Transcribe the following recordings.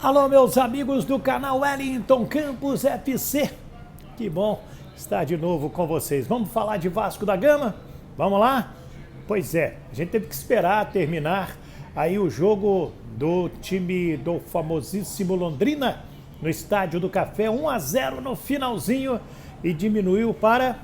Alô, meus amigos do canal Wellington Campos FC. Que bom estar de novo com vocês. Vamos falar de Vasco da Gama? Vamos lá? Pois é, a gente teve que esperar terminar aí o jogo do time do famosíssimo Londrina no Estádio do Café, 1-0 no finalzinho e diminuiu para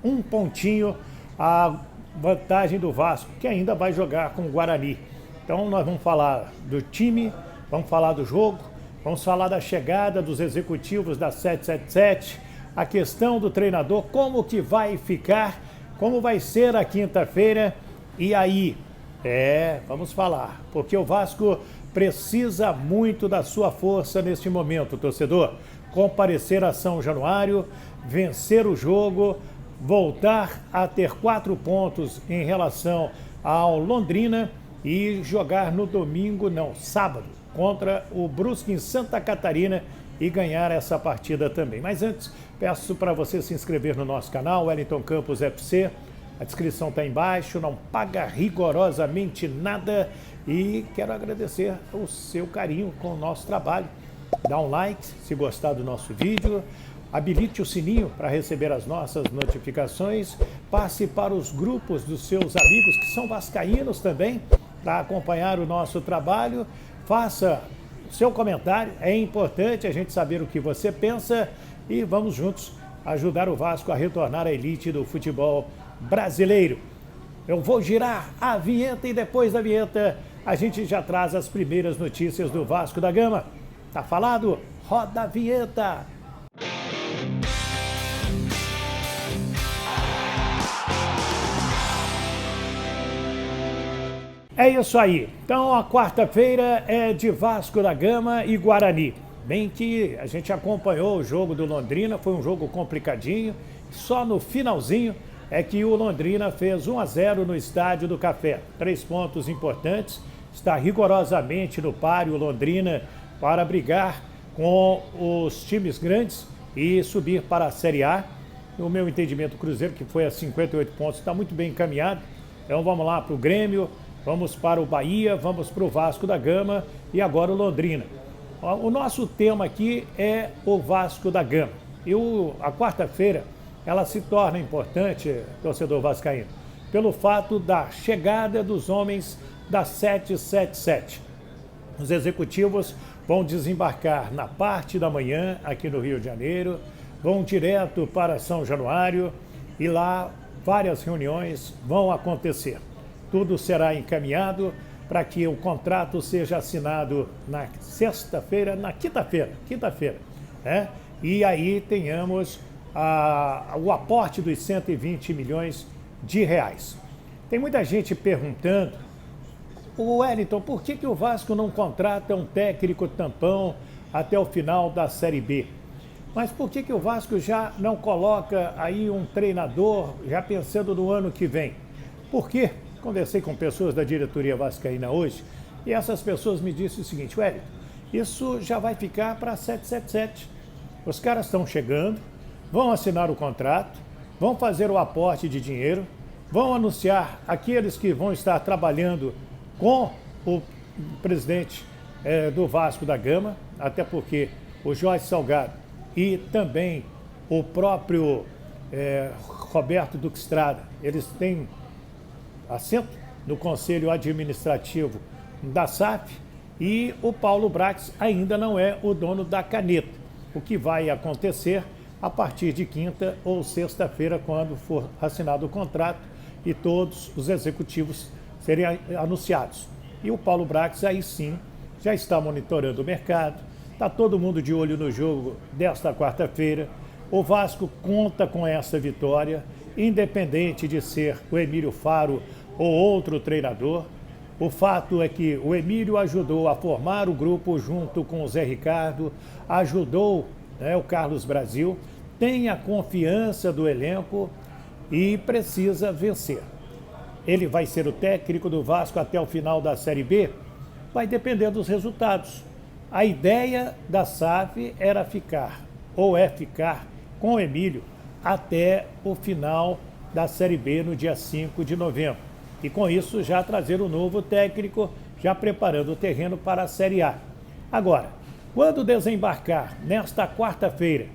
um pontinho a vantagem do Vasco, que ainda vai jogar com o Guarani. Então nós vamos falar do time, vamos falar do jogo, vamos falar da chegada dos executivos da 777, a questão do treinador, como que vai ficar, como vai ser a quinta-feira. E aí, vamos falar, porque o Vasco precisa muito da sua força neste momento, torcedor. Comparecer a São Januário, vencer o jogo, voltar a ter 4 pontos em relação ao Londrina e jogar no sábado, contra o Brusque em Santa Catarina e ganhar essa partida também. Mas antes, peço para você se inscrever no nosso canal, Wellington Campos FC. A descrição está embaixo, não paga rigorosamente nada e quero agradecer o seu carinho com o nosso trabalho. Dá um like se gostar do nosso vídeo, habilite o sininho para receber as nossas notificações, passe para os grupos dos seus amigos que são vascaínos também, para acompanhar o nosso trabalho, faça o seu comentário, é importante a gente saber o que você pensa e vamos juntos ajudar o Vasco a retornar à elite do futebol brasileiro. Eu vou girar a vinheta e depois da vinheta a gente já traz as primeiras notícias do Vasco da Gama. Tá falado? Roda a vinheta! É isso aí. Então a quarta-feira é de Vasco da Gama e Guarani. Bem que a gente acompanhou o jogo do Londrina, foi um jogo complicadinho. Só no finalzinho é que o Londrina fez 1-0 no Estádio do Café. 3 pontos importantes. Está rigorosamente no páreo Londrina para brigar com os times grandes e subir para a Série A. No meu entendimento, o Cruzeiro, que foi a 58 pontos, está muito bem encaminhado. Então vamos lá para o Grêmio, vamos para o Bahia, vamos para o Vasco da Gama e agora o Londrina. O nosso tema aqui é o Vasco da Gama. E a quarta-feira ela se torna importante, torcedor vascaíno, pelo fato da chegada dos homens da 777. Os executivos vão desembarcar na parte da manhã aqui no Rio de Janeiro, vão direto para São Januário e lá várias reuniões vão acontecer. Tudo será encaminhado para que o contrato seja assinado na quinta-feira, né? E aí tenhamos o aporte dos 120 milhões de reais. Tem muita gente perguntando, o Wellington, por que o Vasco não contrata um técnico tampão até o final da Série B? Mas por que o Vasco já não coloca aí um treinador já pensando no ano que vem? Por quê? Conversei com pessoas da diretoria vascaína hoje e essas pessoas me disseram o seguinte, Wellington, isso já vai ficar para 777. Os caras estão chegando, vão assinar o contrato, vão fazer o aporte de dinheiro, vão anunciar aqueles que vão estar trabalhando com o presidente do Vasco da Gama, até porque o Jorge Salgado e também o próprio Roberto Duque Estrada, eles têm assento no Conselho Administrativo da SAF e o Paulo Brax ainda não é o dono da caneta. O que vai acontecer a partir de quinta ou sexta-feira, quando for assinado o contrato e todos os executivos serem anunciados. E o Paulo Brax aí sim já está monitorando o mercado, está todo mundo de olho no jogo desta quarta-feira. O Vasco conta com essa vitória, independente de ser o Emílio Faro ou outro treinador. O fato é que o Emílio ajudou a formar o grupo junto com o Zé Ricardo, ajudou o Carlos Brasil, tem a confiança do elenco e precisa vencer. Ele vai ser o técnico do Vasco até o final da Série B? Vai depender dos resultados. A ideia da SAF era ficar com o Emílio até o final da Série B no dia 5 de novembro. E com isso já trazer um novo técnico, já preparando o terreno para a Série A. Agora, Quando desembarcar nesta quarta-feira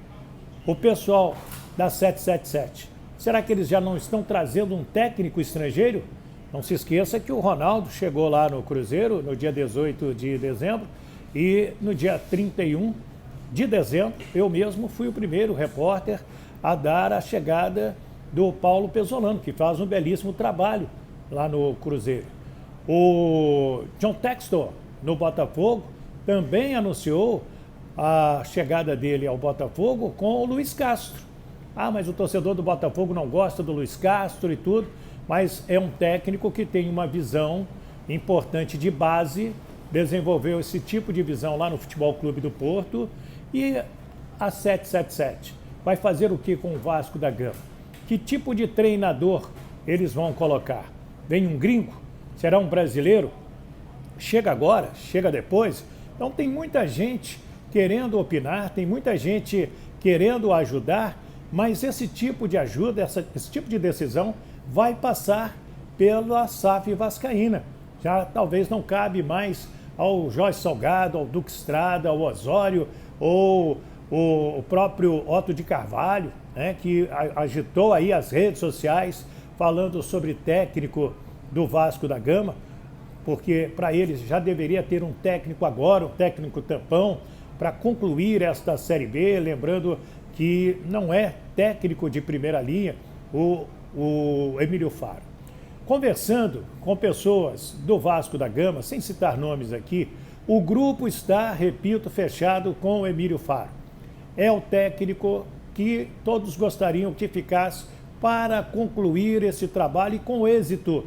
o pessoal da 777, será que eles já não estão trazendo um técnico estrangeiro? Não se esqueça que o Ronaldo chegou lá no Cruzeiro no dia 18 de dezembro e no dia 31 de dezembro eu mesmo fui o primeiro repórter a dar a chegada do Paulo Pezzolano, que faz um belíssimo trabalho lá no Cruzeiro. O John Textor, no Botafogo, também anunciou a chegada dele ao Botafogo com o Luiz Castro. Ah, mas o torcedor do Botafogo não gosta do Luiz Castro e tudo, mas é um técnico que tem uma visão importante de base, desenvolveu esse tipo de visão lá no Futebol Clube do Porto. E a 777 vai fazer o que com o Vasco da Gama? Que tipo de treinador eles vão colocar? Vem um gringo? Será um brasileiro? Chega agora? Chega depois? Então tem muita gente querendo opinar, tem muita gente querendo ajudar, mas esse tipo de ajuda, esse tipo de decisão vai passar pela SAF vascaína. Já talvez não cabe mais ao Jorge Salgado, ao Duque Estrada, ao Osório ou o próprio Otto de Carvalho, né, que agitou aí as redes sociais falando sobre técnico do Vasco da Gama, porque para eles já deveria ter um técnico agora, um técnico tampão, para concluir esta Série B, lembrando que não é técnico de primeira linha o Emílio Faro. Conversando com pessoas do Vasco da Gama, sem citar nomes aqui, o grupo está, repito, fechado com o Emílio Faro. É o técnico que todos gostariam que ficasse para concluir esse trabalho e com êxito.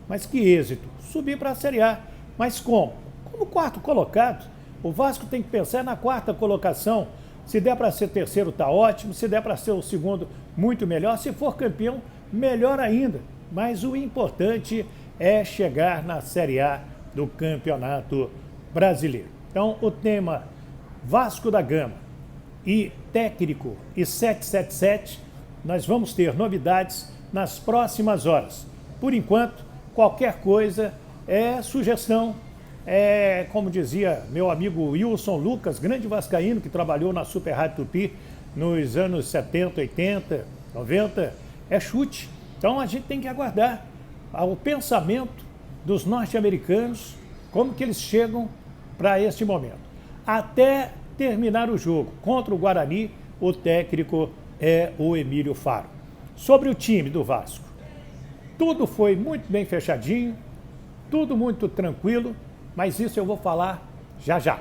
Mas que êxito? Subir para a Série A. Mas como? Como quarto colocado, o Vasco tem que pensar na quarta colocação. Se der para ser terceiro, está ótimo. Se der para ser o segundo, muito melhor. Se for campeão, melhor ainda. Mas o importante é chegar na Série A do Campeonato Brasileiro. Então, o tema Vasco da Gama e técnico e 777, nós vamos ter novidades nas próximas horas. Por enquanto, qualquer coisa é sugestão, como dizia meu amigo Wilson Lucas, grande vascaíno que trabalhou na Super Rádio Tupi nos anos 70, 80, 90, é chute. Então a gente tem que aguardar o pensamento dos norte-americanos, como que eles chegam para este momento. Até terminar o jogo contra o Guarani, o técnico é o Emílio Faro. Sobre o time do Vasco, tudo foi muito bem fechadinho, tudo muito tranquilo, mas isso eu vou falar já já.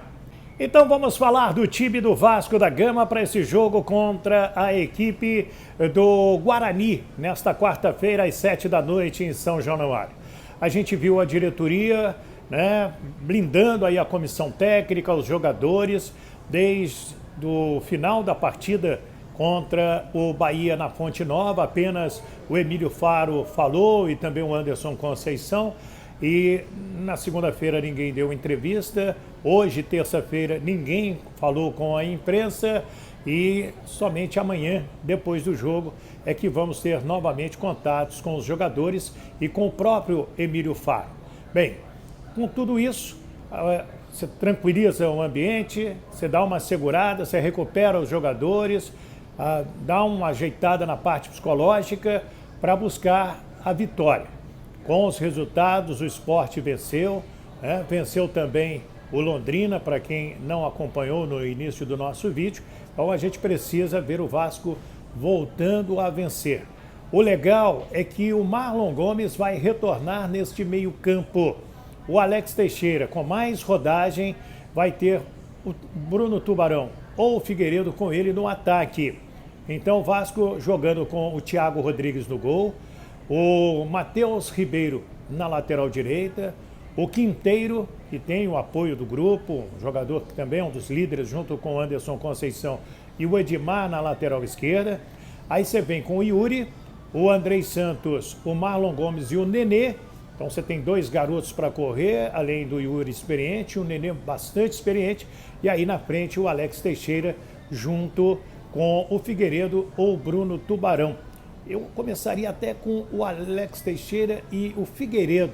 Então vamos falar do time do Vasco da Gama para esse jogo contra a equipe do Guarani, nesta quarta-feira às 7 da noite em São Januário. A gente viu a diretoria, né, blindando aí a comissão técnica, os jogadores, desde o final da partida contra o Bahia na Fonte Nova. Apenas o Emílio Faro falou e também o Anderson Conceição. E na segunda-feira ninguém deu entrevista, hoje, terça-feira, ninguém falou com a imprensa e somente amanhã, depois do jogo, é que vamos ter novamente contatos com os jogadores e com o próprio Emílio Faro. Bem, com tudo isso, você tranquiliza o ambiente, você dá uma segurada, você recupera os jogadores, dá uma ajeitada na parte psicológica para buscar a vitória. Com os resultados, o Sport venceu, venceu também o Londrina, para quem não acompanhou no início do nosso vídeo. Então a gente precisa ver o Vasco voltando a vencer. O legal é que o Marlon Gomes vai retornar neste meio-campo. O Alex Teixeira, com mais rodagem, vai ter o Bruno Tubarão ou o Figueiredo com ele no ataque. Então o Vasco jogando com o Thiago Rodrigues no gol, o Matheus Ribeiro na lateral direita, o Quinteiro, que tem o apoio do grupo, um jogador que também é um dos líderes, junto com o Anderson Conceição, e o Edmar na lateral esquerda. Aí você vem com o Yuri, o Andrei Santos, o Marlon Gomes e o Nenê. Então você tem dois garotos para correr, além do Yuri experiente, o Nenê bastante experiente, e aí na frente o Alex Teixeira junto com o Figueiredo ou o Bruno Tubarão. Eu começaria até com o Alex Teixeira e o Figueiredo.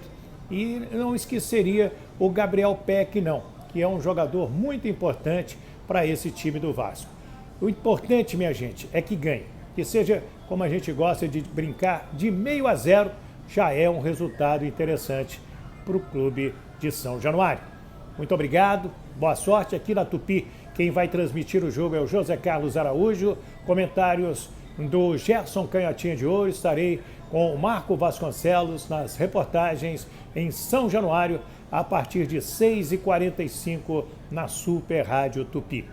E não esqueceria o Gabriel Peck, não. que é um jogador muito importante para esse time do Vasco. O importante, minha gente, é que ganhe. Que seja, como a gente gosta de brincar, de 0,5 já é um resultado interessante para o clube de São Januário. Muito obrigado, boa sorte aqui na Tupi. Quem vai transmitir o jogo é o José Carlos Araújo. Comentários do Gerson Canhotinha de Ouro. Estarei com o Marco Vasconcelos nas reportagens em São Januário a partir de 6h45 na Super Rádio Tupi.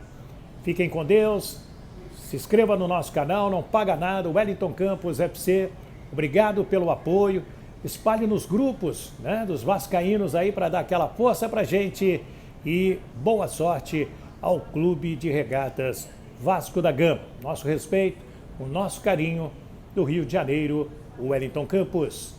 Fiquem com Deus, se inscreva no nosso canal, não paga nada. Wellington Campos FC, obrigado pelo apoio. Espalhe nos grupos, né, dos vascaínos aí para dar aquela força pra gente e boa sorte ao Clube de Regatas Vasco da Gama. Nosso respeito, o nosso carinho do Rio de Janeiro, Wellington Campos.